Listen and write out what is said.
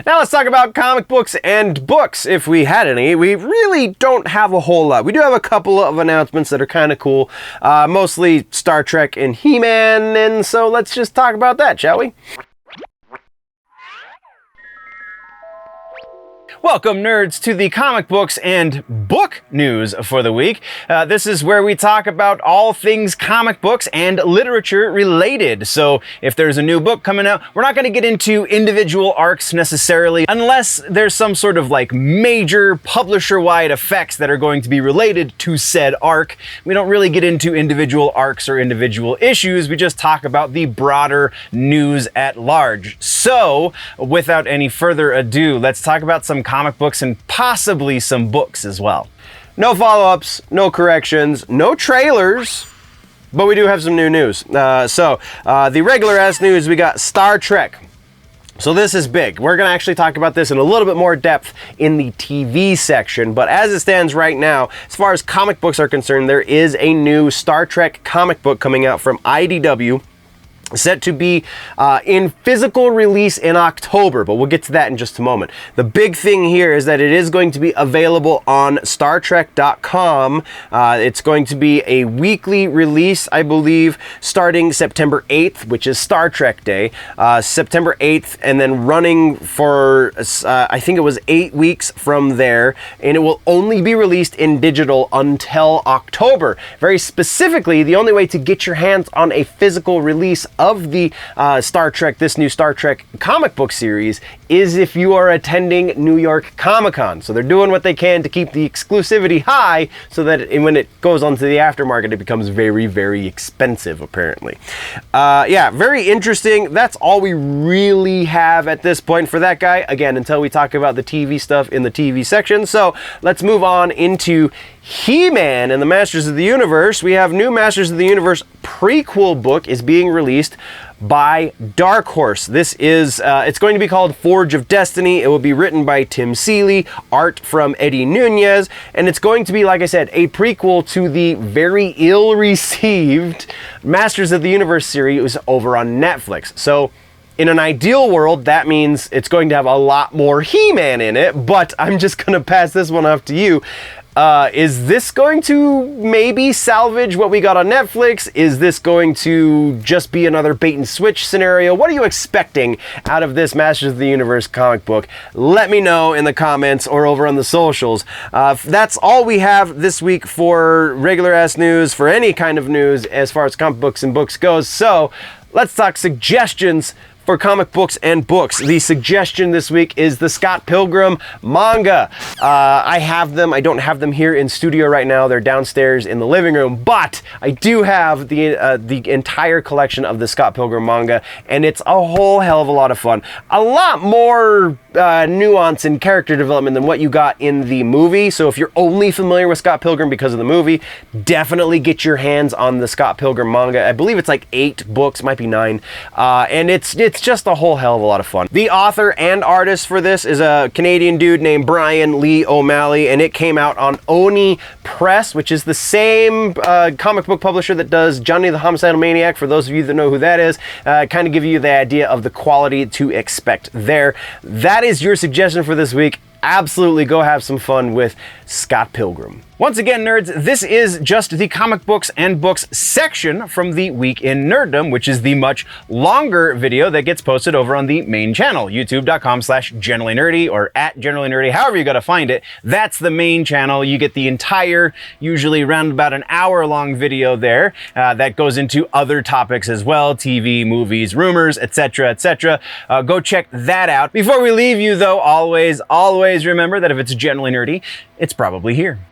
Now let's talk about comic books and books, if we had any. We really don't have a whole lot. We do have a couple of announcements that are kind of cool, mostly Star Trek and He-Man, and so let's just talk about that, shall we? Welcome, nerds, to the comic books and book news for the week. This is where we talk about all things comic books and literature related. So if there's a new book coming out, we're not going to get into individual arcs necessarily, unless there's some sort of like major publisher-wide effects that are going to be related to said arc. We don't really get into individual arcs or individual issues. We just talk about the broader news at large. So without any further ado, let's talk about some comic books and possibly some books as well. No follow-ups, no corrections, no trailers, but we do have some new news. The regular ass news, we got Star Trek. So this is big. We're going to actually talk about this in a little bit more depth in the TV section, but as it stands right now, as far as comic books are concerned, there is a new Star Trek comic book coming out from IDW, set to be in physical release in October, but we'll get to that in just a moment. The big thing here is that it is going to be available on StarTrek.com. It's going to be a weekly release, I believe, starting September 8th, which is Star Trek Day, September 8th, and then running for, I think it was 8 weeks from there, and it will only be released in digital until October. Very specifically, the only way to get your hands on a physical release of the this new Star Trek comic book series is if you are attending New York Comic-Con. So they're doing what they can to keep the exclusivity high so that when it goes onto the aftermarket, it becomes very, very expensive, apparently. Yeah, very interesting. That's all we really have at this point for that guy. Again, until we talk about the TV stuff in the TV section. So let's move on into He-Man and the Masters of the Universe. We have new Masters of the Universe prequel book is being released by Dark Horse. This is, it's going to be called Forge of Destiny. It will be written by Tim Seeley, art from Eddie Nunez, and it's going to be, like I said, a prequel to the very ill-received Masters of the Universe series over on Netflix. So in an ideal world, that means it's going to have a lot more He-Man in it, but I'm just going to pass this one off to you. Is this going to maybe salvage what we got on Netflix? Is this going to just be another bait and switch scenario? What are you expecting out of this Masters of the Universe comic book? Let me know in the comments or over on the socials. That's all we have this week for regular ass news, for any kind of news as far as comic books and books goes. So let's talk suggestions for comic books and books. The suggestion this week is the Scott Pilgrim manga. I have them. I don't have them here in studio right now. They're downstairs in the living room, but I do have the entire collection of the Scott Pilgrim manga, and it's a whole hell of a lot of fun. A lot more nuance and character development than what you got in the movie. So if you're only familiar with Scott Pilgrim because of the movie, definitely get your hands on the Scott Pilgrim manga. I believe it's like 8 books, might be 9, and it's just a whole hell of a lot of fun. The author and artist for this is a Canadian dude named Bryan Lee O'Malley, and it came out on Oni Press, which is the same comic book publisher that does Johnny the Homicidal Maniac. For those of you that know who that is, kind of give you the idea of the quality to expect there. That is your suggestion for this week. Absolutely go have some fun with Scott Pilgrim. Once again, nerds, this is just the comic books and books section from the Week in Nerddom, which is the much longer video that gets posted over on the main channel, youtube.com/generallynerdy or @generallynerdy, however you gotta find it. That's the main channel. You get the entire, usually around about an hour-long video there that goes into other topics as well, TV, movies, rumors, etc., etc. Go check that out. Before we leave you, though, always remember that if it's generally nerdy, it's probably here.